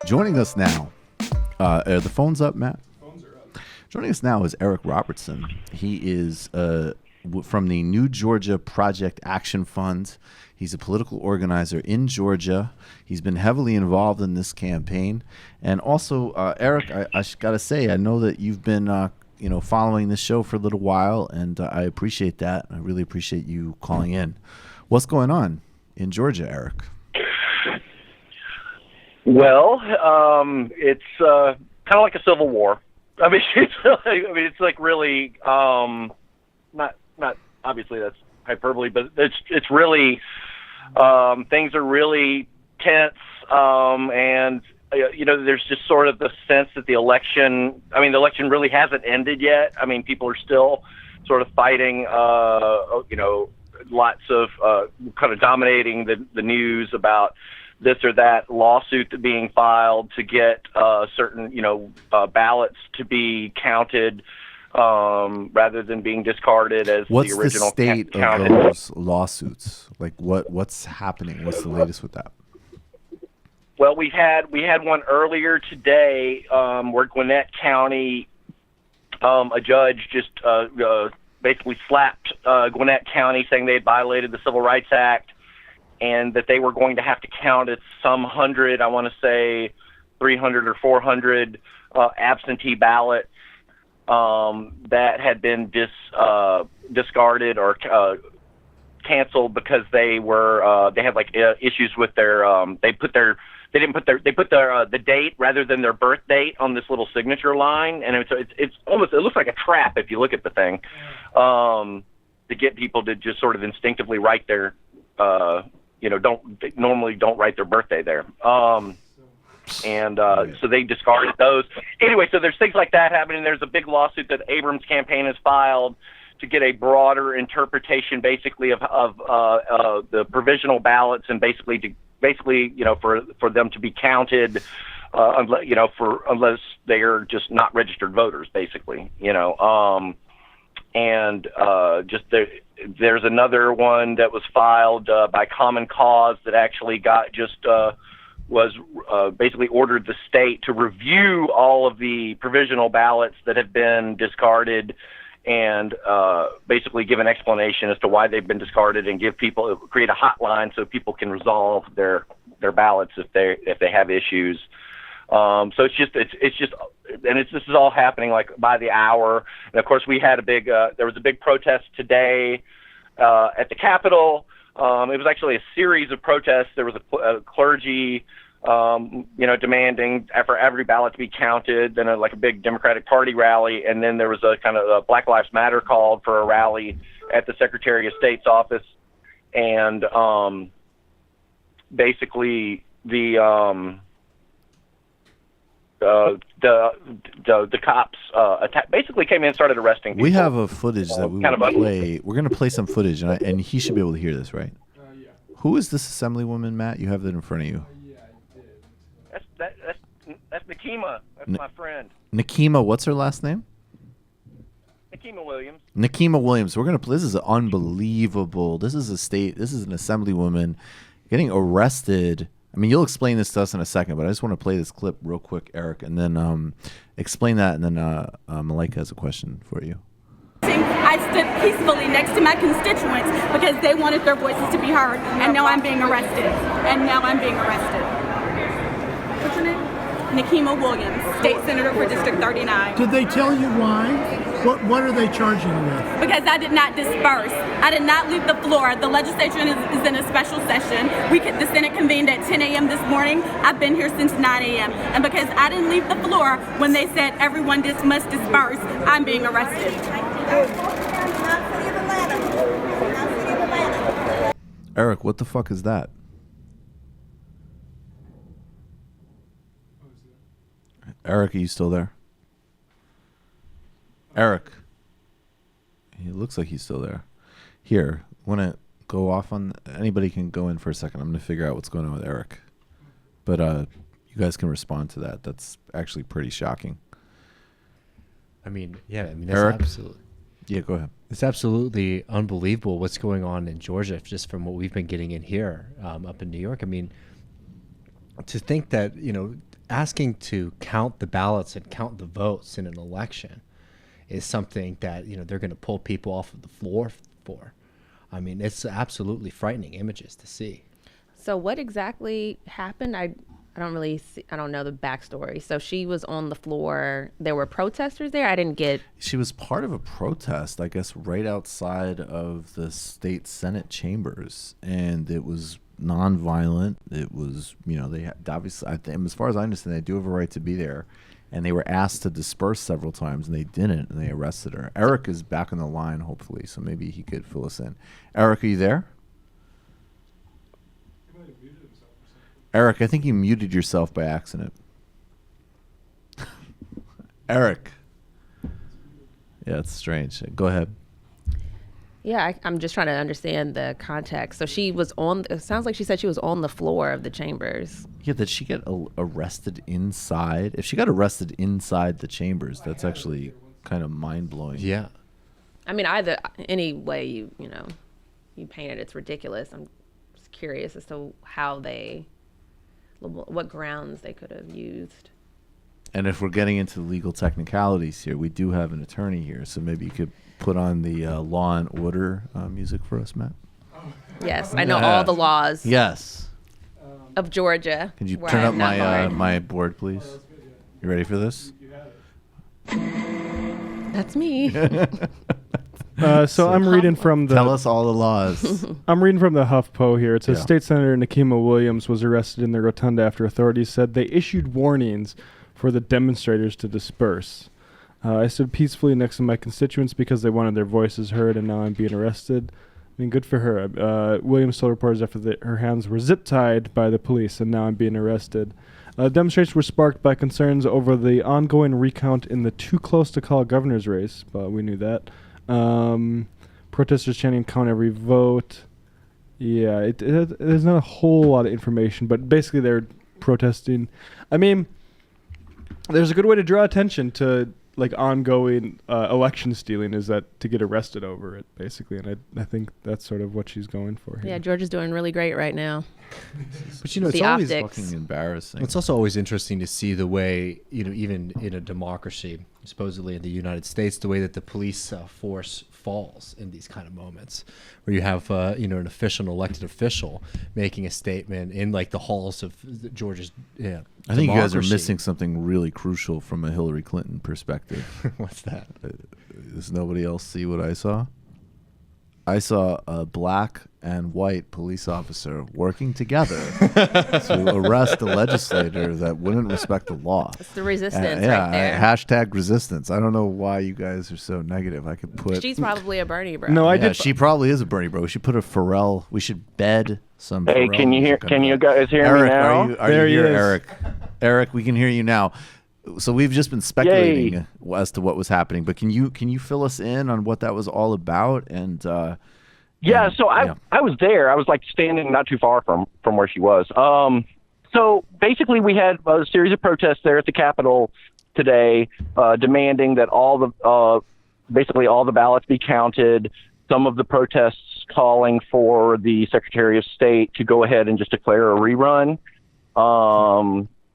Joining us now, are the phones up, Matt? Phones are up. Joining us now is Eric Robertson. He is from the New Georgia Project Action Fund. He's a political organizer in Georgia. He's been heavily involved in this campaign. And also, Eric, I got to say, I know that you've been following this show for a little while, and I appreciate that. I really appreciate you calling in. What's going on in Georgia, Eric? Well, it's kind of like a civil war. I mean, it's like really not obviously that's hyperbole, but it's really things are really tense, and there's just sort of the sense that the election really hasn't ended yet. I mean, people are still sort of fighting, lots of kind of dominating the news about this or that lawsuit being filed to get certain, ballots to be counted rather than being discarded as what's the original. What's the state counted. of those lawsuits? Like, what's happening? What's the latest with that? Well, we had one earlier today where Gwinnett County, a judge just basically slapped Gwinnett County, saying they had violated the Civil Rights Act, and that they were going to have to count at some 100, I want to say 300 or 400 absentee ballots that had been discarded or canceled because they had like issues with their they put the date rather than their birth date on this little signature line, and it's almost, it looks like a trap if you look at the thing, to get people to just sort of instinctively write their don't write their birthday there. So they discarded those. Anyway, so there's things like that happening. There's a big lawsuit that Abrams' campaign has filed to get a broader interpretation, basically, of the provisional ballots, and basically for them to be counted, unless they are just not registered voters, basically, There's another one that was filed by Common Cause that actually basically ordered the state to review all of the provisional ballots that have been discarded, and basically give an explanation as to why they've been discarded, and create a hotline so people can resolve their ballots if they have issues. So this is all happening like by the hour. And of course, we had there was a big protest today at the Capitol. It was actually a series of protests. There was a clergy, demanding for every ballot to be counted. Then a big Democratic Party rally, and then there was a kind of a Black Lives Matter called for a rally at the Secretary of State's office, and basically the cops basically came in and started arresting people. We have a footage that we will play. We're going to play some footage, and he should be able to hear this, right? Yeah. Who is this assemblywoman, Matt? You have that in front of you. Yeah, I did. That's Nakima. That's my friend. Nakima, what's her last name? Nakima Williams. Nakima Williams. We're going to play. This is unbelievable. This is an assemblywoman getting arrested. I mean, you'll explain this to us in a second, but I just want to play this clip real quick, Eric, and then explain that, and then Malaika has a question for you. I stood peacefully next to my constituents because they wanted their voices to be heard, and now I'm being arrested. What's your name? Nakima Williams, State Senator for District 39. Did they tell you why? What are they charging you with? Because I did not disperse. I did not leave the floor. The legislature is in a special session. The Senate convened at 10 a.m. this morning. I've been here since 9 a.m. And because I didn't leave the floor when they said everyone must disperse, I'm being arrested. Eric, what the fuck is that? Eric, are you still there? Eric. He looks like he's still there. Here, want to go off on... Anybody can go in for a second. I'm going to figure out what's going on with Eric. But you guys can respond to that. That's actually pretty shocking. That's Eric? absolutely... Yeah, go ahead. It's absolutely unbelievable what's going on in Georgia, just from what we've been getting in here, up in New York. I mean, to think that, asking to count the ballots and count the votes in an election is something that, they're going to pull people off of the floor for. I mean, it's absolutely frightening images to see. So what exactly happened? I don't really see, I don't know the backstory. So she was on the floor. There were protesters there. I didn't get. She was part of a protest, I guess, right outside of the state Senate chambers, and it was nonviolent. It was, they obviously, as far as I understand, they do have a right to be there, and they were asked to disperse several times, and they didn't, and they arrested her. Eric is back on the line, hopefully, so maybe he could fill us in. Eric, are you there? Eric, I think you muted yourself by accident. Eric. Yeah, it's strange. Go ahead. Yeah, I'm just trying to understand the context. So she was it sounds like she said she was on the floor of the chambers. Yeah, did she get arrested inside? If she got arrested inside the chambers, that's actually kind of mind-blowing. Yeah. I mean, any way you paint it, it's ridiculous. I'm just curious as to what grounds they could have used. And if we're getting into legal technicalities here, we do have an attorney here, so maybe you could put on the Law and Order music for us, Matt. Yes, I know all the laws. Yes. Of Georgia. Can you turn up my board, please? You ready for this? That's me. So I'm reading from the. Tell us all the laws. I'm reading from the HuffPo here. It says State Senator Nikema Williams was arrested in the rotunda after authorities said they issued warnings for the demonstrators to disperse. I stood peacefully next to my constituents because they wanted their voices heard, and now I'm being arrested. I mean, good for her. Williams told reporters after her hands were zip-tied by the police, and now I'm being arrested. Demonstrations were sparked by concerns over the ongoing recount in the too-close-to-call governor's race, but we knew that. Protesters chanting "count every vote." Yeah, there's not a whole lot of information, but basically they're protesting. I mean, there's a good way to draw attention to ongoing election stealing is that to get arrested over it, basically, and I think that's sort of what she's going for here. Yeah, Georgia's doing really great right now. But it's the always fucking embarrassing. It's also always interesting to see the way, even in a democracy, supposedly in the United States, the way that the police force falls in these kind of moments, where you have an elected official making a statement in the halls of Georgia's I think you guys are missing something really crucial from a Hillary Clinton perspective. What's that? Does nobody else see what I saw? I saw a black and white police officer working together to arrest a legislator that wouldn't respect the law. It's the resistance right there. Hashtag resistance. I don't know why you guys are so negative. I could put. She's probably a Bernie bro. No, I did. She probably is a Bernie bro. We should put a Pharrell. We should bed some. Hey, Pharrell can you hear? music Can under you that. guys hear Eric, me now? Are There you he here, is. Eric? Eric, we can hear you now. So we've just been speculating as to what was happening, but can you fill us in on what that was all about? And Yeah, so I was there. I was standing not too far from where she was. So basically, we had a series of protests there at the Capitol today, demanding that basically all the ballots be counted. Some of the protests calling for the Secretary of State to go ahead and just declare a rerun.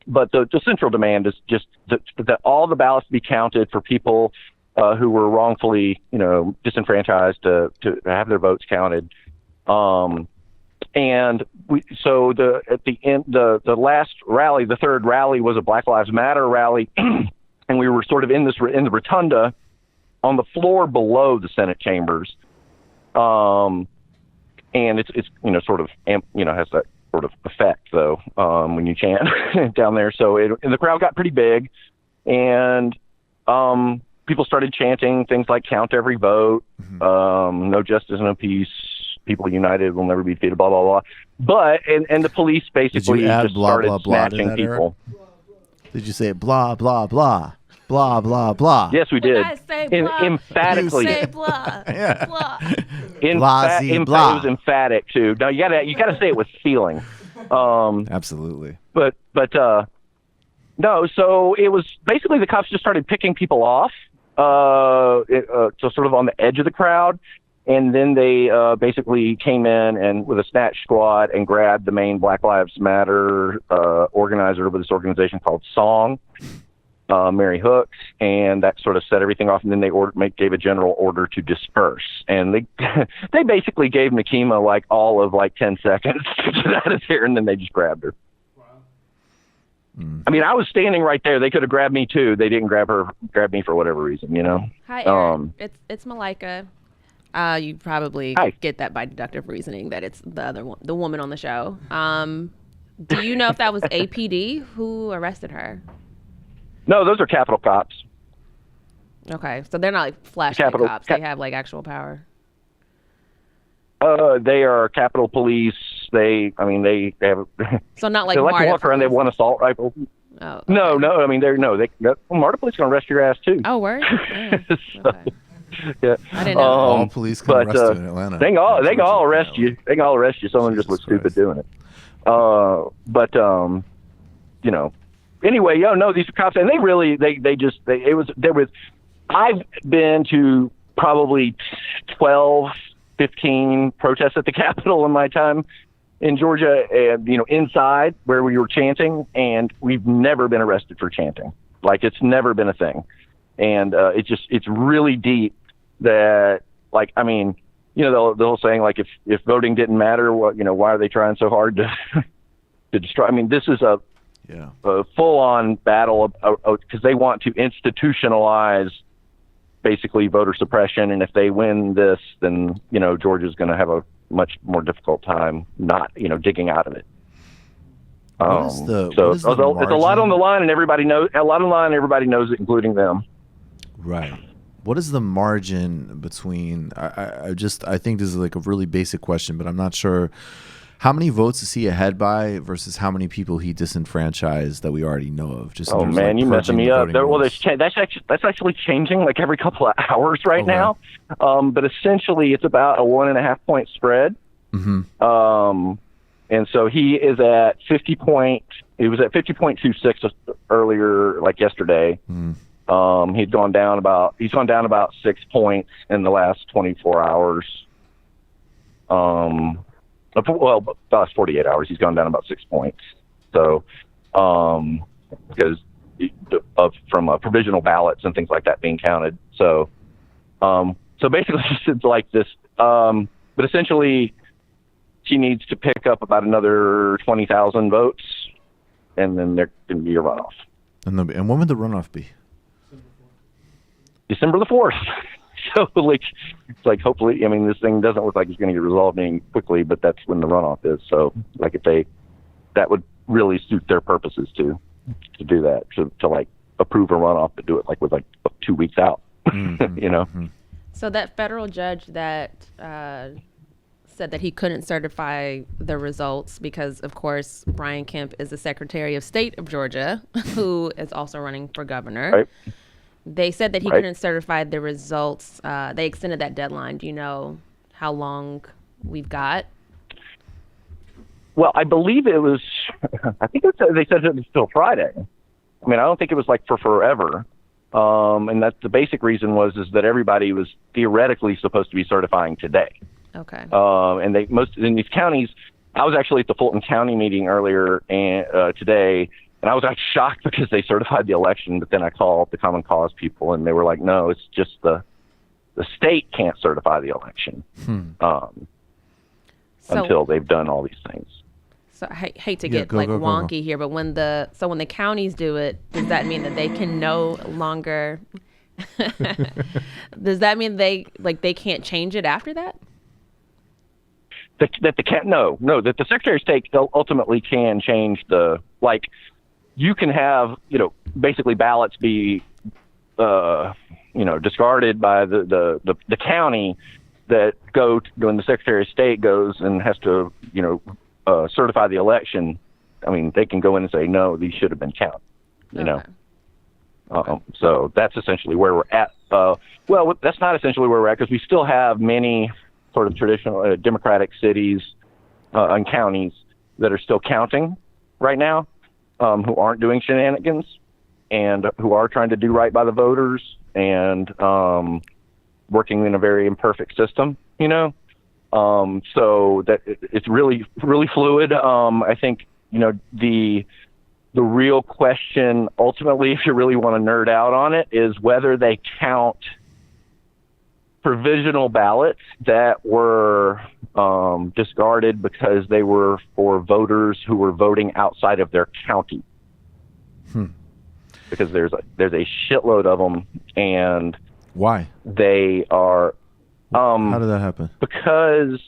But the central demand is just that all the ballots be counted for people who were wrongfully, disenfranchised to have their votes counted. And at the end, the last rally, the third rally, was a Black Lives Matter rally, and we were sort of in the rotunda on the floor below the Senate chambers. And it's sort of has that sort of effect though when you chant down there. So and the crowd got pretty big, and people started chanting things like "count every vote," "no justice, no peace," "people united will never be defeated," blah blah blah. But and the police basically just started snatching people. Did you say blah blah blah blah blah blah? Yes, we did. I say blah, emphatically. you say blah, Yeah. blah. It was emphatic too. No, you gotta say it with feeling. Absolutely. But no. So it was basically the cops just started picking people off, so sort of on the edge of the crowd, And then they basically came in and with a snatch squad and grabbed the main Black Lives Matter organizer of this organization called Song, Mary Hooks, and that sort of set everything off. And then they gave a general order to disperse. And they they basically gave Nakima like all of like 10 seconds to get out of there, and then they just grabbed her. I mean, I was standing right there. They could have grabbed me too. They didn't grab me for whatever reason, you know. Hi, Eric. It's Malaika. You probably get that by deductive reasoning that it's the other one, the woman on the show. Do you know if that was APD who arrested her? No, those are Capitol cops. Okay, so they're not like flashlight cops. They have like actual power. They are Capitol Police. They have. So not like they like MARTA to walk around. They have one assault rifle. Oh, okay. No. I mean, MARTA Police gonna arrest your ass too. Oh, word. Yeah. So, Okay. yeah. I didn't know. All police can arrest you in Atlanta. They can all arrest you. They can all arrest you. Someone just looks stupid doing it. You know. Anyway, these cops, and I've been to probably 12, 15 protests at the Capitol in my time in Georgia, and inside where we were chanting, and we've never been arrested for chanting. Like, it's never been a thing, and it's really deep. That, like, I mean, the whole saying, like, if voting didn't matter, why are they trying so hard to destroy? I mean, this is a full-on battle because they want to institutionalize basically voter suppression, and if they win this, then Georgia's going to have a much more difficult time not digging out of it. It's a lot on the line, and everybody knows it, including them. Right. What is the margin between? I think this is like a really basic question, but I'm not sure. How many votes is he ahead by versus how many people he disenfranchised that we already know of? Just man, like you messing me up. That's actually changing like every couple of hours right now. But essentially, it's about a 1.5 point spread. Mm-hmm. And so he is at 50 point. He was at 50.26 earlier, like yesterday. Mm. He's gone down about 6 points in the last 24 hours. Well, last 48 hours, he's gone down about 6 points. So, because from provisional ballots and things like that being counted. So basically, it's like this. But essentially, she needs to pick up about another 20,000 votes, and then there can be a runoff. And when would the runoff be? December the 4th. So, it's like, hopefully, I mean, this thing doesn't look like it's going to get resolved any quickly, but that's when the runoff is. So, like, that would really suit their purposes to do that, to like approve a runoff, but do it like with like 2 weeks out, mm-hmm, Mm-hmm. So that federal judge that said that he couldn't certify the results because, of course, Brian Kemp is the Secretary of State of Georgia, who is also running for governor. Right. They said that he couldn't certify the results. They extended that deadline. Do you know how long we've got? Well, I believe it was. I think they said it was still Friday. I mean, I don't think it was like for forever. And that's the basic reason is that everybody was theoretically supposed to be certifying today. Okay. And most in these counties. I was actually at the Fulton County meeting earlier today. And I was actually shocked because they certified the election, but then I called the Common Cause people, and they were like, "No, it's just the state can't certify the election until they've done all these things." So I hate to get wonky here, but when the counties do it, does that mean that they can no longer? Does that mean they can't change it after that? That the Secretary of State ultimately can change you can have, basically ballots be, discarded by the county that when the Secretary of State goes and has to, certify the election. I mean, they can go in and say, no, these should have been counted, So that's essentially where we're at. Well, that's not essentially where we're at because we still have many sort of traditional Democratic cities and counties that are still counting right now. Who aren't doing shenanigans and who are trying to do right by the voters and working in a very imperfect system. So that it's really, really fluid. I think, the real question ultimately, if you really want to nerd out on it, is whether they count provisional ballots that were discarded because they were for voters who were voting outside of their county. Because there's a shitload of them, and why they are. How did that happen? Because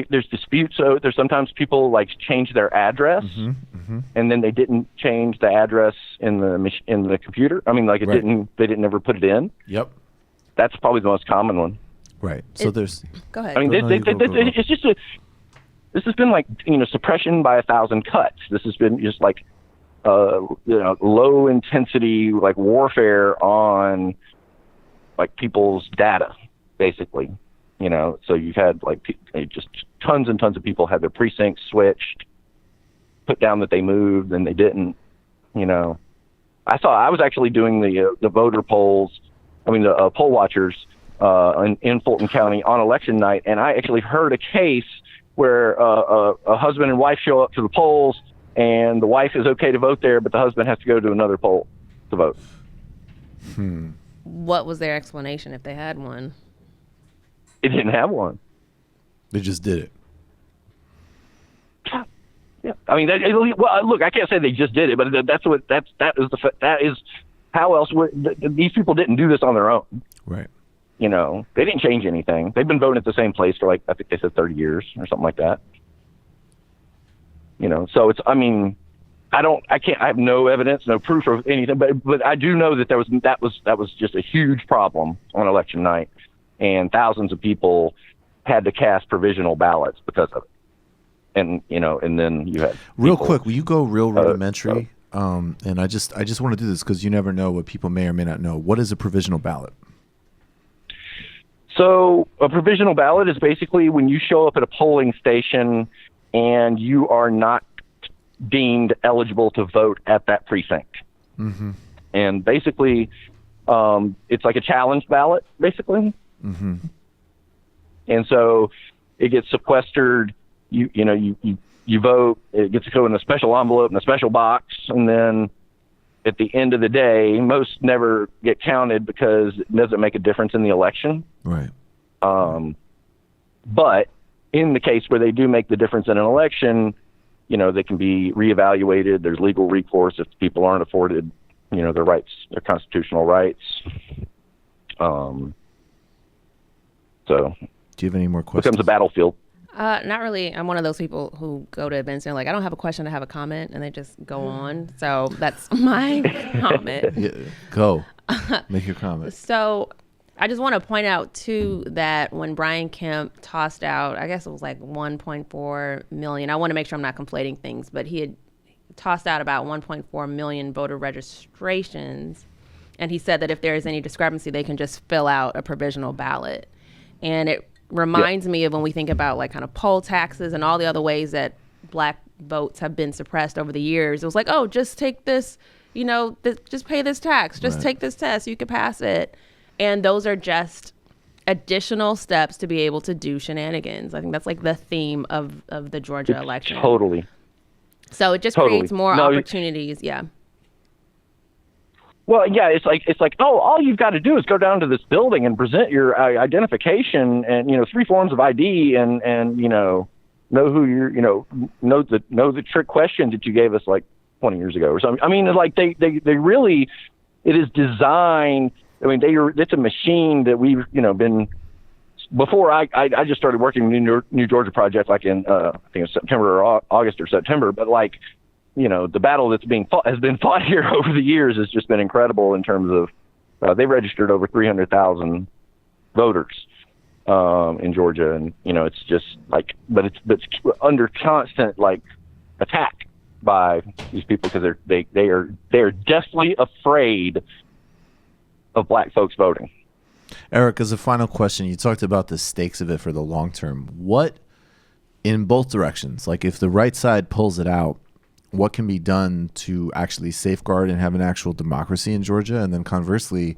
there's disputes. So there's sometimes people like change their address, and then they didn't change the address in the computer. I mean, like they didn't ever put it in. Yep. That's probably the most common one. Right. So there's. Go ahead. I mean, it's just this has been like suppression by 1,000 cuts. This has been just like low intensity like warfare on like people's data, basically. So you've had like just tons and tons of people had their precincts switched, put down that they moved and they didn't. I was actually doing the voter polls. I mean the poll watchers in Fulton County on election night, and I actually heard a case where a husband and wife show up to the polls, and the wife is okay to vote there, but the husband has to go to another poll to vote. What was their explanation if they had one? They didn't have one. They just did it. Yeah, I mean, look, I can't say they just did it, but that is how else these people didn't do this on their own. Right. They didn't change anything. They've been voting at the same place for I think they said 30 years or something like that. So it's, I mean, I have no evidence, no proof of anything, but I do know that that was just a huge problem on election night, and thousands of people had to cast provisional ballots because of it. And, and then you had real quick, will you go real rudimentary? And I just want to do this because you never know what people may or may not know. What is a provisional ballot? So a provisional ballot is basically when you show up at a polling station and you are not deemed eligible to vote at that precinct. And basically, it's like a challenge ballot, basically. And so it gets sequestered. You vote. It gets to go in a special envelope in a special box, and then at the end of the day, most never get counted because it doesn't make a difference in the election. Right. But in the case where they do make the difference in an election, they can be reevaluated. There's legal recourse if people aren't afforded, their rights, their constitutional rights. So. Do you have any more questions? Becomes a battlefield. Not really. I'm one of those people who go to events and like, I don't have a question, I have a comment, and they just go on. So that's my comment. Yeah, go. Make your comment. So I just want to point out, too, that when Brian Kemp tossed out, I guess it was like 1.4 million. I want to make sure I'm not conflating things, but he had tossed out about 1.4 million voter registrations. And he said that if there is any discrepancy, they can just fill out a provisional ballot. And it reminds me of when we think about like kind of poll taxes and all the other ways that black votes have been suppressed over the years. It was like, oh, just take this, just pay this tax, just take this test, you could pass it. And those are just additional steps to be able to do shenanigans. I think that's like the theme of the Georgia election. Totally. So it just creates more opportunities. Yeah. Well, yeah, it's like, oh, all you've got to do is go down to this building and present your identification and 3 forms of ID and know who you're, know the trick questions that you gave us like 20 years ago or something. I mean, like they really, it is designed. I mean, it's a machine that we've been. Before I just started working in the New Georgia project like in I think it's September or August or September, but like. The battle that's has been fought here over the years has just been incredible in terms of they registered over 300,000 voters in Georgia, and it's just like, but it's under constant like attack by these people because they are deathly afraid of black folks voting. Eric, as a final question, you talked about the stakes of it for the long term. What in both directions, like if the right side pulls it out, what can be done to actually safeguard and have an actual democracy in Georgia? And then conversely,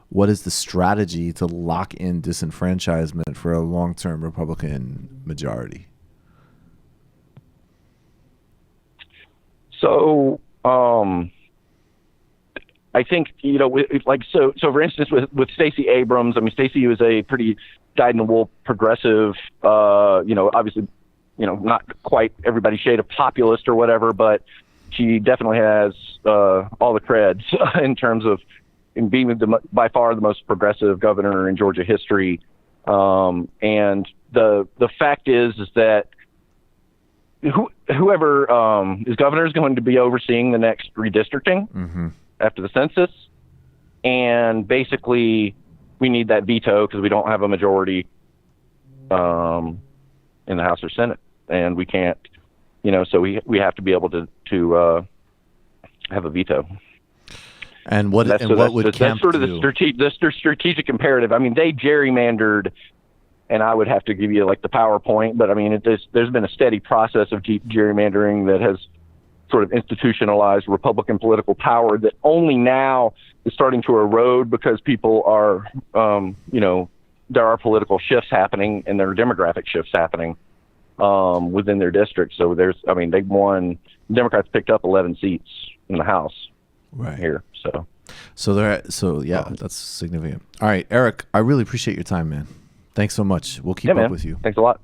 what is the strategy to lock in disenfranchisement for a long-term Republican majority? So, I think, so for instance, with Stacey Abrams, I mean, Stacey was a pretty dyed-in-the-wool progressive, obviously, not quite everybody's shade of populist or whatever, but she definitely has all the creds in terms of being by far the most progressive governor in Georgia history. And the fact is that whoever is governor is going to be overseeing the next redistricting after the census. And basically, we need that veto because we don't have a majority in the House or Senate. And we can't, so we have to be able to have a veto. And what would Kemp that's sort of do? the strategic imperative. I mean, they gerrymandered, and I would have to give you like the PowerPoint, but I mean, there's been a steady process of gerrymandering that has sort of institutionalized Republican political power that only now is starting to erode because people are, there are political shifts happening and there are demographic shifts happening within their district. So they won. Democrats picked up 11 seats in the House here. So yeah, that's significant. All right, Eric, I really appreciate your time, man. Thanks so much. We'll keep up with you. Thanks a lot.